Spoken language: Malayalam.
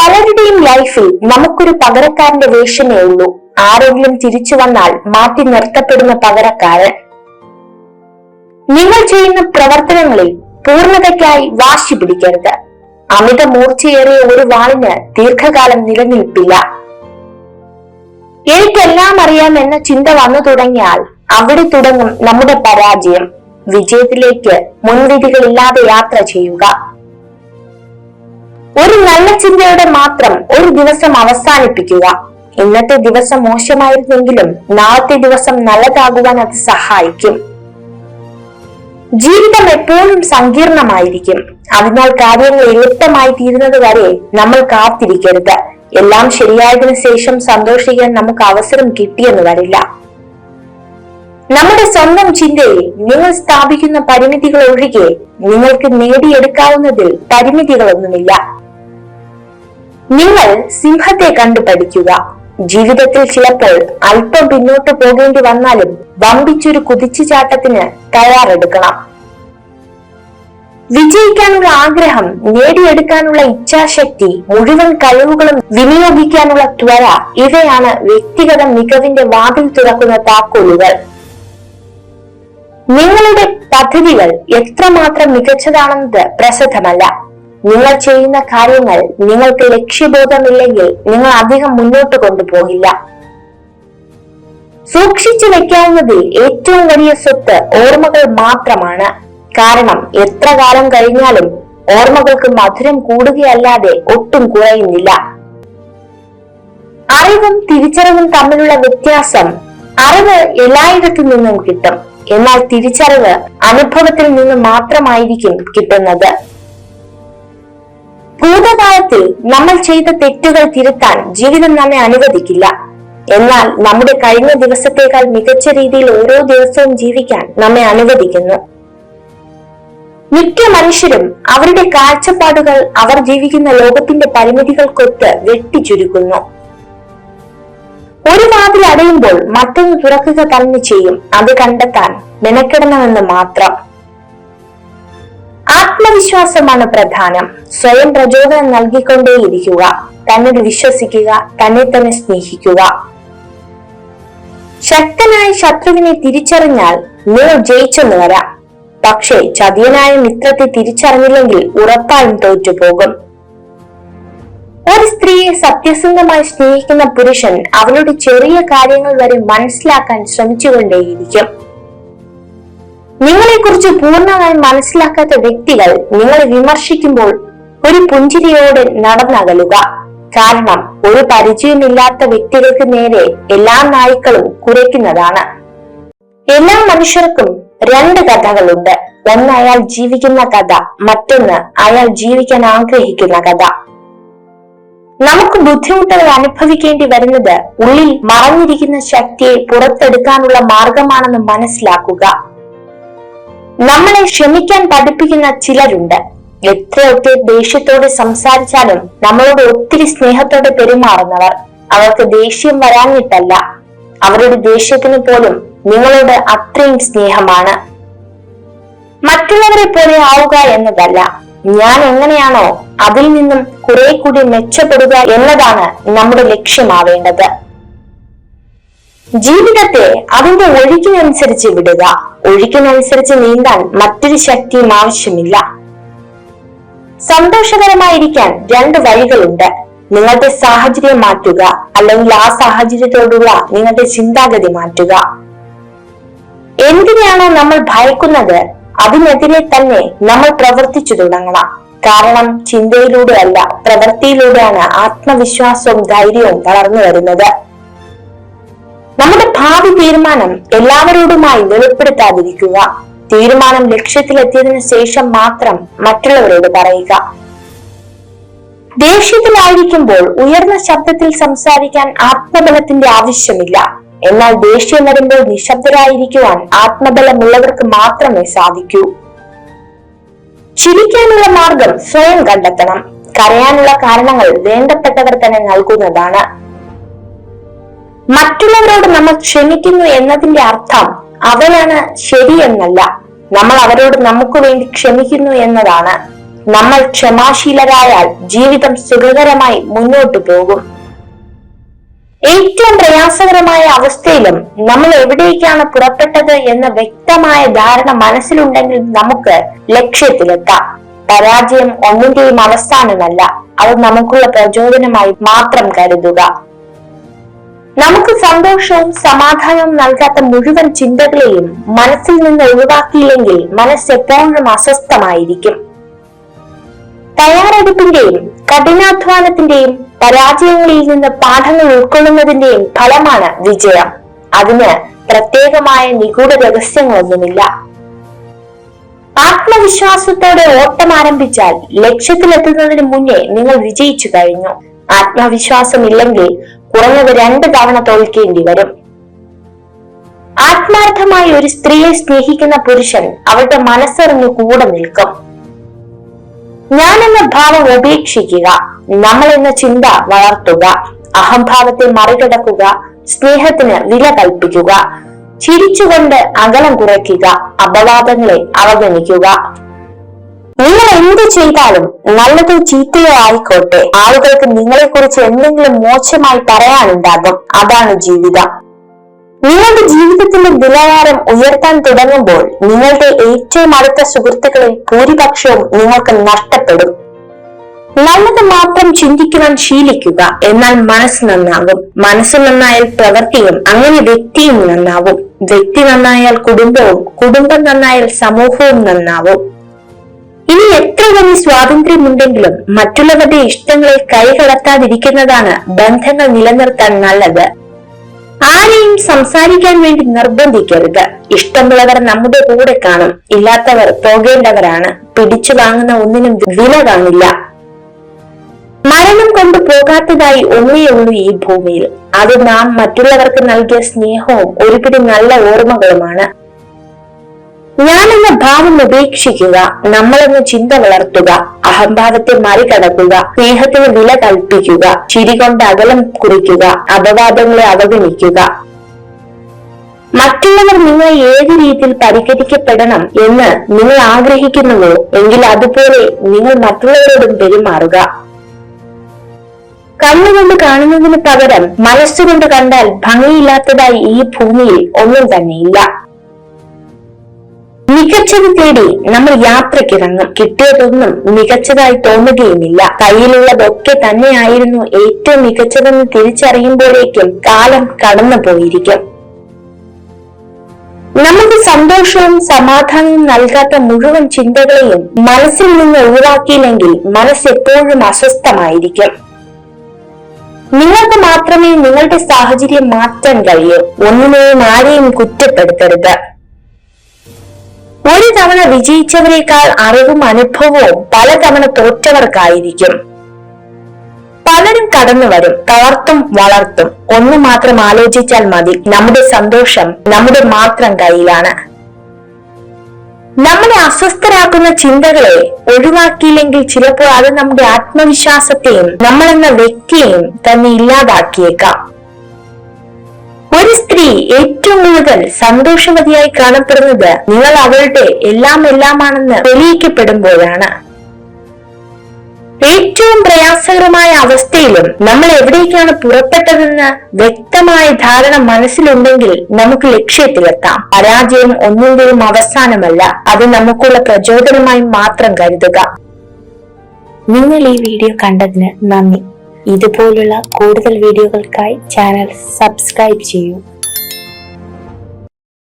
പലരുടെയും ലൈഫിൽ നമുക്കൊരു പകരക്കാരന്റെ വേഷമേ ഉള്ളൂ. ആരെങ്കിലും തിരിച്ചു വന്നാൽ മാറ്റി നിർത്തപ്പെടുന്ന പകരക്കാരൻ. നിങ്ങൾ ചെയ്യുന്ന പ്രവർത്തനങ്ങളിൽ പൂർണ്ണതയ്ക്കായി വാശി പിടിക്കരുത്. അമിത മൂർച്ചയേറിയ ഒരു വാളിന് ദീർഘകാലം നിലനിൽപ്പില്ല. എനിക്കെല്ലാം അറിയാം എന്ന ചിന്ത വന്നു തുടങ്ങിയാൽ അവിടെ തുടങ്ങും നമ്മുടെ പരാജയം. വിജയത്തിലേക്ക് മുൻവിധികളില്ലാതെ യാത്ര ചെയ്യുക. ഒരു നല്ല ചിന്തയോടെ മാത്രം ഒരു ദിവസം അവസാനിപ്പിക്കുക. ഇന്നത്തെ ദിവസം മോശമായിരുന്നെങ്കിലും നാളത്തെ ദിവസം നല്ലതാകുവാൻ അത് സഹായിക്കും. ജീവിതം എപ്പോഴും സങ്കീർണമായിരിക്കും. അതിനാൽ കാര്യങ്ങൾ എളുപ്പമായി തീരുന്നത് വരെ നമ്മൾ കാത്തിരിക്കരുത്. എല്ലാം ശരിയായതിനു ശേഷം സന്തോഷിക്കാൻ നമുക്ക് അവസരം കിട്ടിയെന്ന് വരില്ല. നമ്മുടെ സ്വന്തം ചിന്തയിൽ നിങ്ങൾ സ്ഥാപിക്കുന്ന പരിമിതികൾ ഒഴികെ നിങ്ങൾക്ക് നേടിയെടുക്കാവുന്നതിൽ പരിമിതികളൊന്നുമില്ല. നിങ്ങൾ സിംഹത്തെ കണ്ടു പഠിക്കുക. ജീവിതത്തിൽ ചിലപ്പോൾ അല്പം പിന്നോട്ട് പോകേണ്ടി വന്നാലും വമ്പിച്ചൊരു കുതിച്ചുചാട്ടത്തിന് തയ്യാറെടുക്കണം. വിജയിക്കാനുള്ള ആഗ്രഹം, നേടിയെടുക്കാനുള്ള ഇച്ഛാശക്തി, മുഴുവൻ കഴിവുകളും വിനിയോഗിക്കാനുള്ള ത്വര, ഇവയാണ് വ്യക്തിഗത മികവിന്റെ വാതിൽ തുറക്കുന്ന താക്കോലുകൾ. നിങ്ങളുടെ പദ്ധതികൾ എത്രമാത്രം മികച്ചതാണെന്നത് പ്രസിദ്ധമല്ല. നിങ്ങൾ ചെയ്യുന്ന കാര്യങ്ങൾ നിങ്ങൾക്ക് ലക്ഷ്യബോധമില്ലെങ്കിൽ നിങ്ങൾ അധികം മുന്നോട്ട് കൊണ്ടുപോകില്ല. സൂക്ഷിച്ചു വെക്കാവുന്നതിൽ ഏറ്റവും വലിയ സ്വത്ത് ഓർമ്മകൾ മാത്രമാണ്. കാരണം എത്ര കാലം കഴിഞ്ഞാലും ഓർമ്മകൾക്ക് മധുരം കൂടുകയല്ലാതെ ഒട്ടും കുറയുന്നില്ല. അറിവും തിരിച്ചറിവും തമ്മിലുള്ള വ്യത്യാസം: അറിവ് എല്ലായിടത്തു നിന്നും കിട്ടും, എന്നാൽ തിരിച്ചറിവ് അനുഭവത്തിൽ നിന്ന് മാത്രമായിരിക്കും കിട്ടുന്നത്. ഭൂതകാലത്തിൽ നമ്മൾ ചെയ്ത തെറ്റുകൾ തിരുത്താൻ ജീവിതം നമ്മെ അനുവദിക്കില്ല. എന്നാൽ നമ്മുടെ കഴിഞ്ഞ ദിവസത്തേക്കാൾ മികച്ച രീതിയിൽ ഓരോ ദിവസവും ജീവിക്കാൻ നമ്മെ അനുവദിക്കുന്നു. മിക്ക മനുഷ്യരും അവരുടെ കാഴ്ചപ്പാടുകൾ അവർ ജീവിക്കുന്ന ലോകത്തിന്റെ പരിമിതികൾക്കൊത്ത് വെട്ടിച്ചുരുക്കുന്നു. ഒരു വാതിൽ അടയുമ്പോൾ മറ്റൊന്ന് തുറക്കുക തന്നെ ചെയ്യും. അത് കണ്ടെത്താൻ മെനക്കെടണമെന്ന് മാത്രം. ആത്മവിശ്വാസമാണ് പ്രധാനം. സ്വയം പ്രചോദനം നൽകിക്കൊണ്ടേയിരിക്കുക. തന്നിൽ വിശ്വസിക്കുക. തന്നെ തന്നെ സ്നേഹിക്കുക. ശക്തനായ ശത്രുവിനെ തിരിച്ചറിഞ്ഞാൽ നിങ്ങൾ ജയിച്ചെന്ന് വരാം. പക്ഷേ ചതിയനായ മിത്രത്തെ തിരിച്ചറിഞ്ഞില്ലെങ്കിൽ ഉറപ്പായും തോറ്റുപോകും. ഒരു സ്ത്രീയെ സത്യസന്ധമായി സ്നേഹിക്കുന്ന പുരുഷൻ അവളുടെ ചെറിയ കാര്യങ്ങൾ വരെ മനസ്സിലാക്കാൻ ശ്രമിച്ചുകൊണ്ടേയിരിക്കും. നിങ്ങളെക്കുറിച്ച് പൂർണ്ണമായി മനസ്സിലാക്കാത്ത വ്യക്തികൾ നിങ്ങളെ വിമർശിക്കുമ്പോൾ ഒരു പുഞ്ചിരിയോടെ നടന്നകലുക. കാരണം ഒരു പരിചയമില്ലാത്ത വ്യക്തികൾക്ക് നേരെ എല്ലാ നായ്ക്കളും കുരയ്ക്കുന്നതാണ്. എല്ലാ മനുഷ്യർക്കും രണ്ട് കഥകളുണ്ട്. ഒന്ന് അയാൾ ജീവിക്കുന്ന കഥ, മറ്റൊന്ന് അയാൾ ജീവിക്കാൻ ആഗ്രഹിക്കുന്ന കഥ. നമുക്ക് ബുദ്ധിമുട്ടുകൾ അനുഭവിക്കേണ്ടി വരുന്നത് ഉള്ളിൽ മറഞ്ഞിരിക്കുന്ന ശക്തിയെ പുറത്തെടുക്കാനുള്ള മാർഗമാണെന്ന് മനസ്സിലാക്കുക. നമ്മളെ ക്ഷമിക്കാൻ പഠിപ്പിക്കുന്ന ചിലരുണ്ട്. എത്രയൊക്കെ ദേഷ്യത്തോടെ സംസാരിച്ചാലും നമ്മളോട് ഒത്തിരി സ്നേഹത്തോടെ പെരുമാറുന്നവർ. അവർക്ക് ദേഷ്യം വരാഞ്ഞിട്ടല്ല, അവരുടെ ദേഷ്യത്തിന് പോലും നിങ്ങളോട് അത്രയും സ്നേഹമാണ്. മറ്റുള്ളവരെ പോലെ ആവുക എന്നതല്ല, ഞാൻ എങ്ങനെയാണോ അതിൽ നിന്നും കുറെ കൂടി മെച്ചപ്പെടുക എന്നതാണ് നമ്മുടെ ലക്ഷ്യമാവേണ്ടത്. ജീവിതത്തെ അതിന്റെ ഒഴുക്കിനനുസരിച്ച് വിടുക. ഒഴുക്കിനനുസരിച്ച് നീന്താൻ മറ്റൊരു ശക്തിയും ആവശ്യമില്ല. സന്തോഷകരമായിരിക്കാൻ രണ്ട് വഴികളുണ്ട്. നിങ്ങളുടെ സാഹചര്യം മാറ്റുക, അല്ലെങ്കിൽ ആ സാഹചര്യത്തോടുള്ള നിങ്ങളുടെ ചിന്താഗതി മാറ്റുക. എന്തിനാണോ നമ്മൾ ഭയക്കുന്നത് അതിനെതിരെ തന്നെ നമ്മൾ പ്രവർത്തിച്ചു തുടങ്ങണം. കാരണം ചിന്തയിലൂടെ അല്ല, പ്രവൃത്തിയിലൂടെയാണ് ആത്മവിശ്വാസവും ധൈര്യവും വളർന്നു വരുന്നത്. നമ്മുടെ ഭാവി തീരുമാനം എല്ലാവരോടുമായി വെളിപ്പെടുത്താതിരിക്കുക. തീരുമാനം ലക്ഷ്യത്തിലെത്തിയതിനു ശേഷം മാത്രം മറ്റുള്ളവരോട് പറയുക. ദേഷ്യത്തിലായിരിക്കുമ്പോൾ ഉയർന്ന ശബ്ദത്തിൽ സംസാരിക്കാൻ ആത്മബലത്തിന്റെ ആവശ്യമില്ല. എന്നാൽ ദേഷ്യം വരുമ്പോൾ നിശബ്ദരായിരിക്കുവാൻ ആത്മബലമുള്ളവർക്ക് മാത്രമേ സാധിക്കൂ. ചിരിക്കാനുള്ള മാർഗം സ്വയം കണ്ടെത്തണം. കരയാനുള്ള കാരണങ്ങൾ വേണ്ടപ്പെട്ടവർ തന്നെ നൽകുന്നതാണ്. മറ്റുള്ളവരോട് നമ്മൾ ക്ഷമിക്കുന്നു എന്നതിന്റെ അർത്ഥം അവരാണ് ശരിയെന്നല്ല, നമ്മൾ അവരോട് നമുക്ക് വേണ്ടി ക്ഷമിക്കുന്നു എന്നതാണ്. നമ്മൾ ക്ഷമാശീലരായാൽ ജീവിതം സുഖകരമായി മുന്നോട്ടു പോകും. ഏറ്റവും പ്രയാസകരമായ അവസ്ഥയിലും നമ്മൾ എവിടേക്കാണ് പുറപ്പെട്ടത് എന്ന വ്യക്തമായ ധാരണ മനസ്സിലുണ്ടെങ്കിൽ നമുക്ക് ലക്ഷ്യത്തിലെത്താം. പരാജയം ഒന്നിന്റെയും അവസാനമല്ല, അത് നമുക്കുള്ള പ്രചോദനമായി മാത്രം കരുതുക. നമുക്ക് സന്തോഷവും സമാധാനവും നൽകാത്ത മുഴുവൻ ചിന്തകളെയും മനസ്സിൽ നിന്ന് ഒഴിവാക്കിയില്ലെങ്കിൽ മനസ്സ് എപ്പോഴും അസ്വസ്ഥമായിരിക്കും. തയ്യാറെടുപ്പിന്റെയും കഠിനാധ്വാനത്തിന്റെയും പരാജയങ്ങളിൽ നിന്ന് പാഠങ്ങൾ ഉൾക്കൊള്ളുന്നതിന്റെയും ഫലമാണ് വിജയം. അതിന് പ്രത്യേകമായ നിഗൂഢ രഹസ്യങ്ങളൊന്നുമില്ല. ആത്മവിശ്വാസത്തോടെ ഓട്ടം ആരംഭിച്ചാൽ ലക്ഷ്യത്തിലെത്തുന്നതിന് മുന്നേ നിങ്ങൾ വിജയിച്ചു കഴിഞ്ഞു. ആത്മവിശ്വാസം ഇല്ലെങ്കിൽ കുറഞ്ഞത് 2 തവണ തോൽക്കേണ്ടി വരും. ആത്മാർത്ഥമായി ഒരു സ്ത്രീയെ സ്നേഹിക്കുന്ന പുരുഷൻ അവരുടെ മനസ്സറിഞ്ഞു കൂടെ നിൽക്കും. ഞാൻ എന്ന ഭാവം ഉപേക്ഷിക്കുക, നമ്മൾ എന്ന ചിന്ത വളർത്തുക, അഹംഭാവത്തെ മറികടക്കുക, സ്നേഹത്തിന് വില കൽപ്പിക്കുക, ചിരിച്ചുകൊണ്ട് അകലം കുറയ്ക്കുക, അപവാദങ്ങളെ അവഗണിക്കുക. നിങ്ങൾ എന്ത് ചെയ്താലും നല്ലതോ ചീത്തയോ ആയിക്കോട്ടെ, ആളുകൾക്ക് നിങ്ങളെ കുറിച്ച് എന്തെങ്കിലും മോശമായി പറയാനുണ്ടാകും. അതാണ് ജീവിതം. നിങ്ങളുടെ ജീവിതത്തിന്റെ നിലവാരം ഉയർത്താൻ തുടങ്ങുമ്പോൾ നിങ്ങളുടെ ഏറ്റവും അടുത്ത സുഹൃത്തുക്കളിൽ ഭൂരിപക്ഷവും നിങ്ങൾക്ക് നഷ്ടപ്പെടും. നല്ലത് മാത്രം ചിന്തിക്കുവാൻ ശീലിക്കുക, എന്നാൽ മനസ്സ് നന്നാകും. മനസ്സ് നന്നായാൽ പ്രവൃത്തിയും, അങ്ങനെ വ്യക്തിയും നന്നാവും. വ്യക്തി നന്നായാൽ കുടുംബവും, കുടുംബം നന്നായാൽ സമൂഹവും നന്നാവും. ഇനി എത്ര വലിയ സ്വാതന്ത്ര്യമുണ്ടെങ്കിലും മറ്റുള്ളവരുടെ ഇഷ്ടങ്ങളെ കൈകടത്താതിരിക്കുന്നതാണ് ബന്ധങ്ങൾ നിലനിർത്താൻ നല്ലത്. ആരെയും സംസാരിക്കാൻ വേണ്ടി നിർബന്ധിക്കരുത്. ഇഷ്ടമുള്ളവർ നമ്മുടെ കൂടെ കാണും, ഇല്ലാത്തവർ പോകേണ്ടവരാണ്. പിടിച്ചു വാങ്ങുന്ന ഒന്നിനും വില കാണില്ല. മരണം കൊണ്ട് പോകാത്തതായി ഒന്നേയുള്ളൂ ഈ ഭൂമിയിൽ. അത് നാം മറ്റുള്ളവർക്ക് നൽകിയ സ്നേഹവും ഒരുപിടി നല്ല ഓർമ്മകളുമാണ്. ഞാൻ എന്ന ഭാവം ഉപേക്ഷിക്കുക, നമ്മളെന്ന ചിന്ത വളർത്തുക, അഹംഭാവത്തെ മറികടക്കുക, സ്നേഹത്തിന് വില കൽപ്പിക്കുക, ചിരി കൊണ്ട് അകലം കുറിക്കുക, അപവാദങ്ങളെ അവഗണിക്കുക. മറ്റുള്ളവർ നിങ്ങൾ ഏത് രീതിയിൽ പരിഹരിക്കപ്പെടണം എന്ന് നിങ്ങൾ ആഗ്രഹിക്കുന്നുവോ എങ്കിൽ അതുപോലെ നിങ്ങൾ മറ്റുള്ളവരോടും പെരുമാറുക. കണ്ണുകൊണ്ട് കാണുന്നതിന് പകരം മനസ്സുകൊണ്ട് കണ്ടാൽ ഭംഗിയില്ലാത്തതായി ഈ ഭൂമിയിൽ ഒന്നും തന്നെയില്ല. മികച്ചത് തേടി നമ്മൾ യാത്രക്കിറങ്ങും. കിട്ടിയതൊന്നും മികച്ചതായി തോന്നുകയുമില്ല. കയ്യിലുള്ളതൊക്കെ തന്നെയായിരുന്നു ഏറ്റവും മികച്ചതെന്ന് തിരിച്ചറിയുമ്പോഴേക്കും കാലം കടന്നു പോയിരിക്കും. നമുക്ക് സന്തോഷവും സമാധാനവും നൽകാത്ത മുഴുവൻ ചിന്തകളെയും മനസ്സിൽ നിന്ന് ഒഴിവാക്കിയില്ലെങ്കിൽ മനസ്സ് എപ്പോഴും അസ്വസ്ഥമായിരിക്കും. നിങ്ങൾക്ക് മാത്രമേ നിങ്ങളുടെ സാഹചര്യം മാറ്റാൻ കഴിയൂ. ഒന്നിനെയും ആരെയും കുറ്റപ്പെടുത്തരുത്. ഒരു തവണ വിജയിച്ചവരെക്കാൾ അറിവും അനുഭവവും പലതവണ തോറ്റവർക്കായിരിക്കും. പലരും കടന്നു വരും, തളർത്തും വളർത്തും. ഒന്ന് മാത്രം ആലോചിച്ചാൽ മതി, നമ്മുടെ സന്തോഷം നമ്മുടെ മാത്രം കയ്യിലാണ്. നമ്മളെ അസ്വസ്ഥരാക്കുന്ന ചിന്തകളെ ഒഴിവാക്കിയില്ലെങ്കിൽ ചിലപ്പോൾ അത് നമ്മുടെ ആത്മവിശ്വാസത്തെയും നമ്മളെന്ന വ്യക്തിയെയും തന്നെ ഇല്ലാതാക്കിയേക്കാം. ഒരു സ്ത്രീ ഏറ്റവും കൂടുതൽ സന്തോഷവതിയായി കാണപ്പെടുന്നത് നിങ്ങൾ അവളുടെ എല്ലാമാണെന്ന് തെളിയിക്കപ്പെടുമ്പോഴാണ്. ഏറ്റവും പ്രയാസകരമായ അവസ്ഥയിലും നമ്മൾ എവിടേക്കാണ് പുറപ്പെട്ടതെന്ന് വ്യക്തമായ ധാരണ മനസ്സിലുണ്ടെങ്കിൽ നമുക്ക് ലക്ഷ്യത്തിലെത്താം. പരാജയം ഒന്നിന്റെയും അവസാനമല്ല, അത് നമുക്കുള്ള പ്രചോദനമായി മാത്രം കരുതുക. നിങ്ങൾ ഈ വീഡിയോ കണ്ടതിന് നന്ദി. ഇതുപോലുള്ള കൂടുതൽ വീഡിയോകൾക്കായി ചാനൽ സബ്സ്ക്രൈബ് ചെയ്യൂ.